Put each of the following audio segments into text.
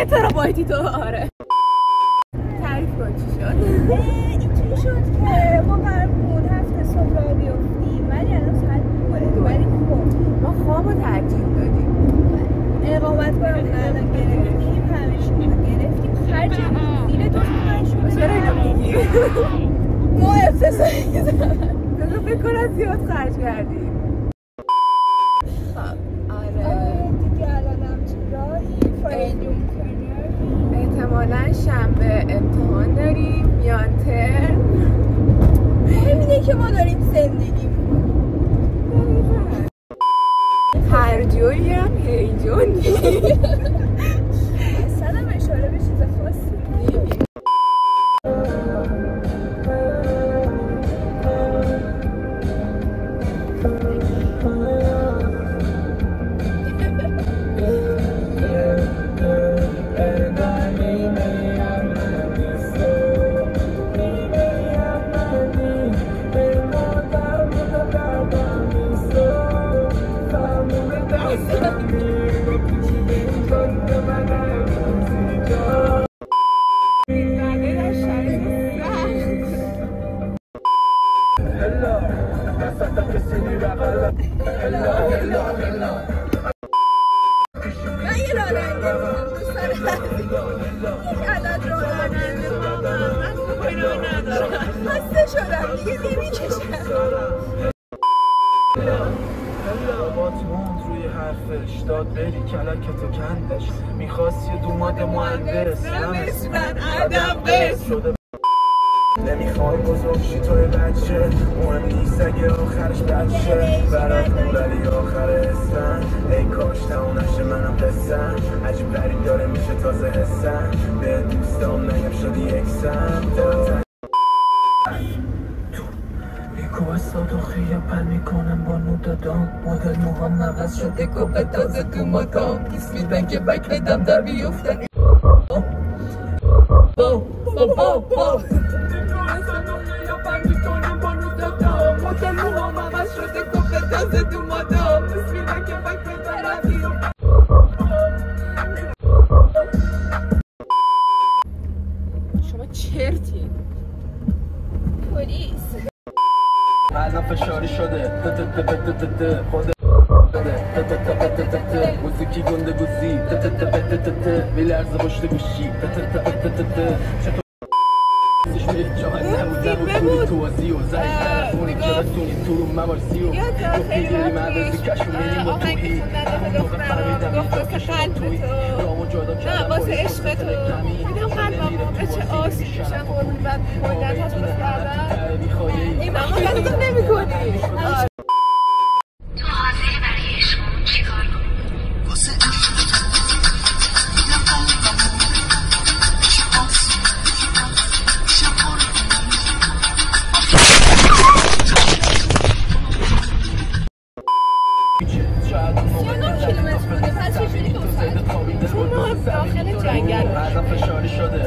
یه ترابایتی تو. آره تعریف کن چی شد. اینجوری شد که ما قرار بود هفته صبح را بیفتیم ولی الان ساعت بوده ولی خب ما خواب رو ترجیح دادیم. اقامتگاه رو الان گرفتیم همشون رو گرفتیم خرج زیر 2 تومن شد. چرا اینو میگی؟ ما افتضاحی کردیم. بذار فکر کنم زیاد خرج کردیم. خب آره دیگه الان هم تو راهی فایدون کنیم. احتمالا شنبه امتحان داریم یا ترم. همینه که ما داریم زندگی هر جایی هم هیجانی. اصلا هم اشاره به چیز خاصی نمیم. من یه راننده بودم دوست دارم یک عدد راننده واقعا من خوب اینا ندارم خسته شدم دیگه نمیکشم. با تموند روی حرفش داد بری کلکتو کندش میخواست یه دوماد مهندس نمیشنن عدم قسم شده نمیخوای بزرگ شی توی بچه مهم نیست اگه آخرش بچه برات ولی آخر اسفن ای کاش تموم نشه منم قسم عجیب غریب داره میشه تازه حسم به دوستام نگم شدی یکسم کواستا خیلی پل میکنم با نو دادم مدل موهام عوض شده کپه تازه تو مادام دیس میدن که بک بدم در بیفتن مدل موهام عوض شده کپه تازه تو مادام دیس میدن که بک بدم در بیفتن. شما چرتی پلیس الان فشاری شده خود موسیقی گنده گوزی میلرزه پشت گوشی نبود توازی و زنی طرفونی که بتونی تو رو مبارسی و گفتی مدرسی کشو میریم با توهی اون موقع فهمیدم گفت واسه قلب تو نه واسه عشق تو میدم قلبم به چه آسی میشم قربون بعد مدت ها درست کردم این ماما قلبم نمی کنی. تو حاضری برای عشقمون چی کار کنی؟ واسه داخل جنگل فشاری شده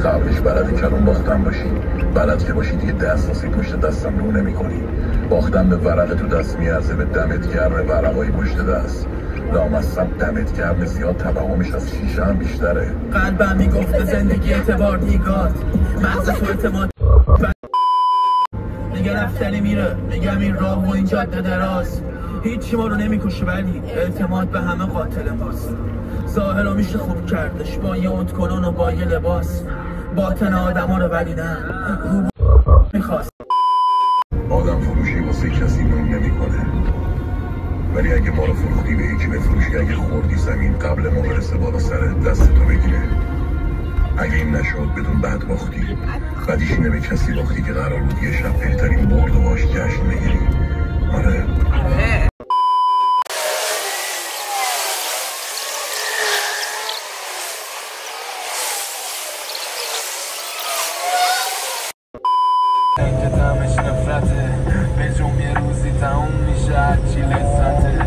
قبلش بلدی کلون باختن باشی بلد که باشی دیگه دست واسه پشت دستم رو نمی کنی باختن به ورق تو دست میارزه به دمت گرمه ورقای پشت دست لامصب دمت گرمه زیاد توهمش از شیشه هم بیشتره قلبم میگفت به زندگی اعتبار نیگات مغز تو اعتماد میگه رفتنی میره میگم این راه و این جاده دراز هیچی ما رو نمیکشه ولی اعتماد به همه قاتل ماست ظاهر رو میشه خوب کردش با یه اتکنون و با یه لباس باطن آدم ها رو ولی نه رو میخواست آدم فروشی واسه کسی نون نمی کنه ولی اگه ما رو فروختی به یکی بفروشی اگه خوردی زمین قبل ما برسه بالا سرت دست تو بگیره اگه این نشد بدون بعد باختی بعدیش اینه به کسی باختی که قرار بود یه شب بهترین برد و باش جشن بگیری آره اینکه دمش نفرته به جمع یه روزی تموم میشه هرچی لذته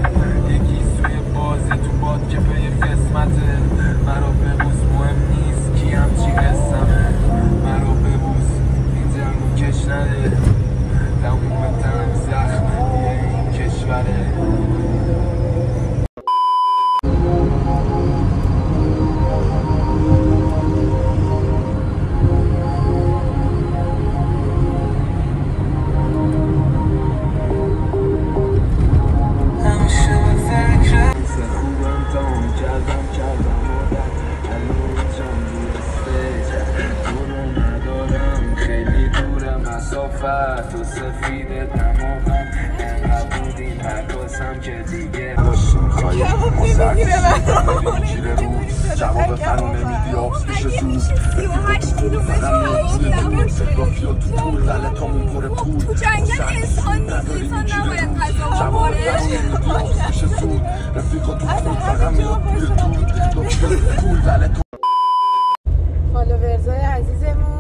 یکی سوی بازه تو باد که به یه قسمته مرا ببوز مهم نیست کی همچی قسمه مرا ببوز این جنگو کش نده تموم تنم زخمه دیگه این کشوره صافت و سفید دماغم انقدر بودیم حکاسم که دیگه داشتی میخوایی گیره رو جواب فنو نمیدی آبس میشه زود 38 کیلومتر صدافیا تو طول دله تامون پره پول تو جنگل انسان نیست انسان نباید غذا بخوره میشه زود رفیقا تو خود فقط میاد بوی طول دله فالوورزای عزیزمون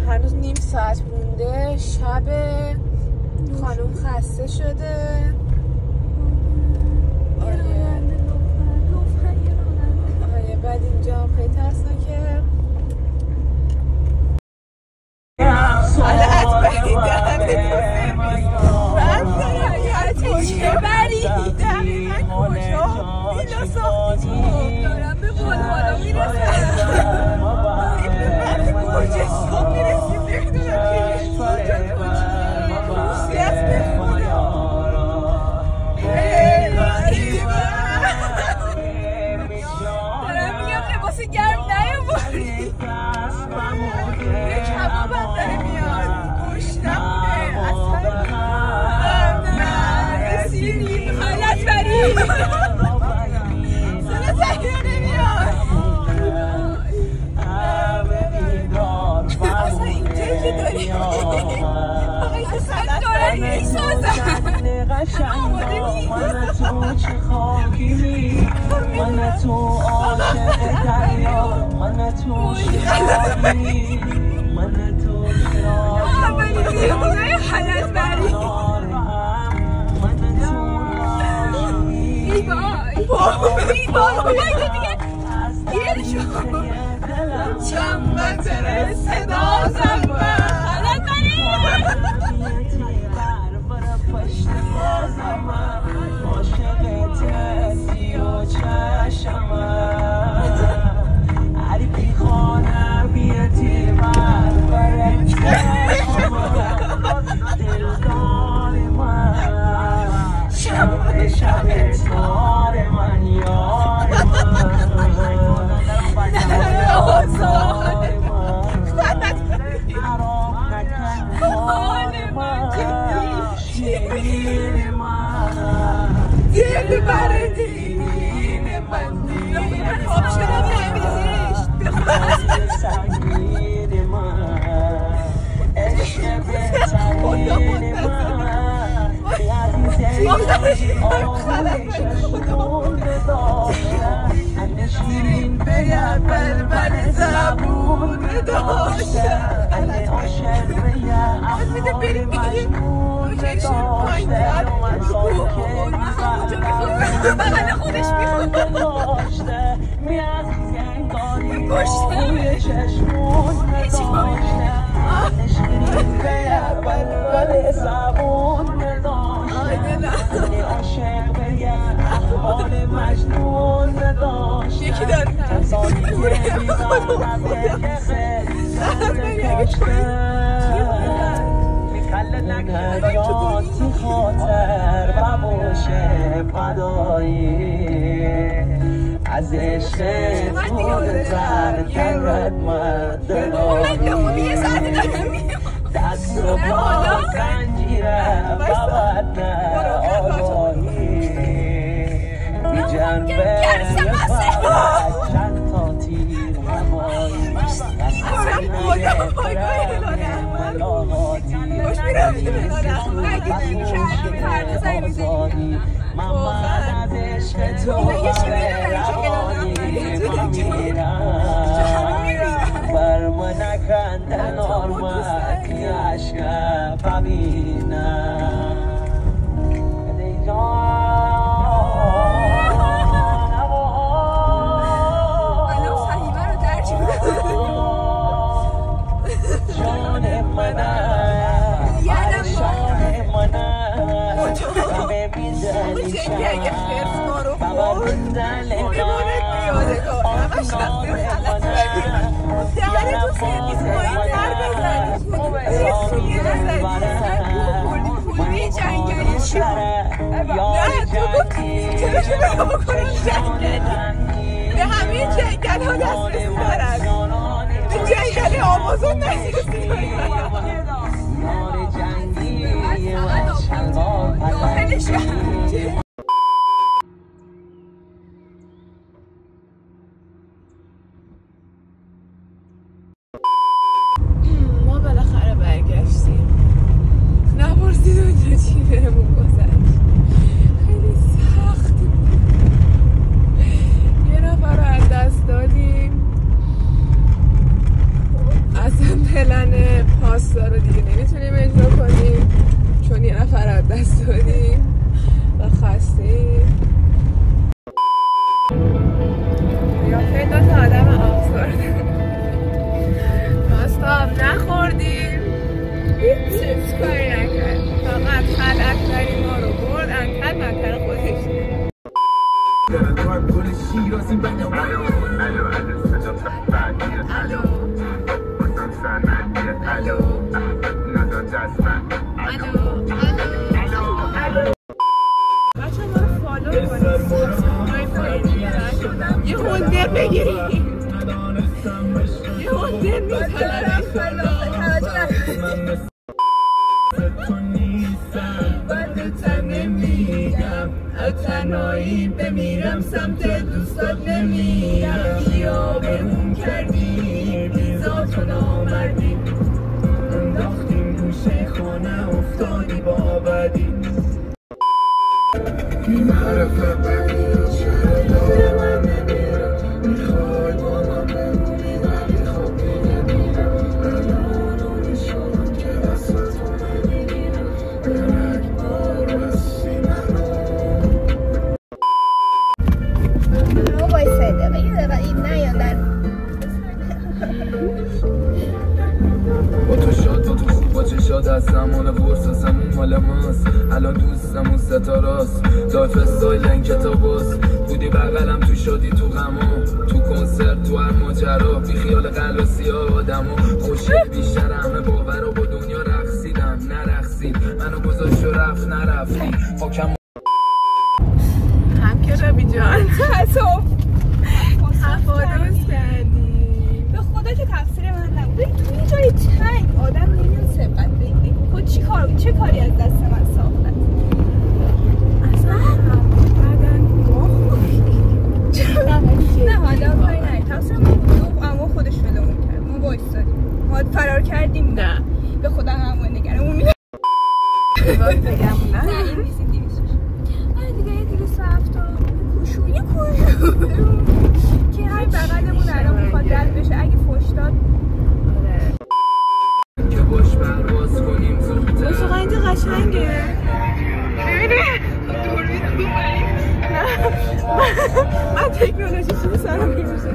هنوز نیم ساعت مونده شب خانوم خسته شده آره بعد اینجا هم خیلی ترسناکه چه بری دقیقا کجا اینا ساختی دارم به بلوالا میرسم وقتی کجا صبح میرسیم نمیدونم که کجا روسی هست به خدا دارم میگم لباس گرم نیاوردی یه کباب هم داره میاد گوش نمونه اصلا حالت بری سنت بری نمیاد اصلا اینجایی که داری اصلا دارن میسازن آماده نیست من تو عاشق دریا من تو شیرازی من تو اولی دیگه حالت بری بای دیگه گیر شد چند متر صدا زن حالت بری دل بردی من خواب شدم نمیزشت بخواست سنگین من عشق بهترین من عزیزه آغوششون داشتن نشین بگرد بلبل زبون داشتن عاشق بگرد احوال مجنون داشتن من ساکن بغل خودش داشته میازی انگاری روی چشمون داشته نشین بگرد بلبل زبون داشته عاشق بگرد احوال مجنون داشته یکی داره کسانی که بیدارم حیاتی خاطر بباشه فدایی از عشق تو در کرد من دلایی دست و پا زنجیره ببرد آگاهی بی جنبه چند تا تیر هوایی من از عشق تو بر من نکندن آرمد که عشق ببینم اگه خرس ما رو خورد بماند بیاده کار همش رفته دهنه تو سرویس پایین تر بزن یه پولی جنگلی شد نه تو گفتی چرا شما بکنم جنگلی به همه جنگل ها دست بسپارد به جنگل آماده آزاد نشستی نار جنگی من شلوار پلنگی ما بالاخره برگشتیم. نپرسید اونجا چی بهمون گذشت. خیلی سختی بود. یه نفر رو از دست دادیم. اصلا پلن پاستا رو دیگه نمیتونیم اجرا کنیم چون یه نفر رو از دست دادیم و خستیم. قیافه دو تا آدم آبزارده. پاستا هم نخوردیم، هیچ کاری نکردیم، فقط خلق داری ما رو برد. انکل منکر خودش بچه ما رو فالو کنید، یه هنده بگیریم، یه هنده میتونم تنهایی بمیرم سمت دوستات نمیرم. بیا بهمون کردی بیزات و نامردی، انداختیم گوشه خانه افتادی با آبادی. معرفت بگیر چرا داره من نمیرم، میخوای با من بمونی ولی خب دیگه میرم. الان اونی شدم که دستتو نمیگیرم، برک بار بستی منو. وایسایده و یه دقیقه این نیادن با تو شاد با تو خوب با چشات از زمان برساسمون مال ماست. الان دوستمون ستاراست لایف استایل این کتاب باست. بودی بغلم تو شادی تو غما، تو کنسرت تو هر ماجرا، بی خیال قلاسی ها آدم ها خوشیل بیشتر همه باور و با دنیا رقصیدم نرقصید. منو گذاشت و رفت نرفتی پاکم هم که ربی جان تفادوز کردیم. به خدا که تقصیر من نبود. تو یه جای تنگ آدم نمیون سبقت بگیری. خود چه کاری از دست من ساختن؟ اصلا بعدن گاه نه حالا کاری نه تقصیر من اما خودش ولمون کرد. ما وایستادیم، ما فرار کردیم. نه به خدا همون نگرم میدم. بگم نه این بیسیم دیویسش دیگه یه 270 کوشونی که هر بغلمون الان میخواد رد بشه اگه فوش داد که باش پرواز کنیم زودتر. باشقا اینجا قشنگه. ببینه دوربین رو نه من تکنولوژی چیزی سرم میشه.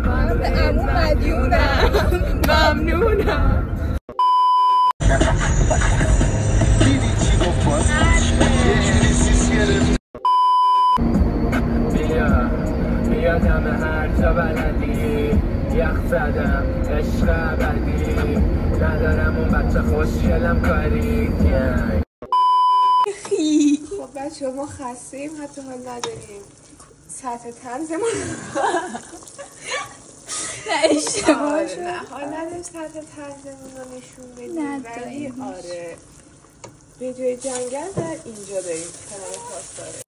من به عمو مدیونم. ممنونم. دیدی چی گفت باز یه جوری سیس گرفت. بیا دم هر جا بلدی، یخ زدم عشق ابدی، ندارم اون بچه خوشگلم کاری. خب بچه ما خستیم، حتی حال نداریم سطح طنزمون نه اشتباه شد. نه حال نداریم سطح طنزمون رو نشون بدیم، ولی آره به جای جنگل در اینجا داریم کنار پاسداره.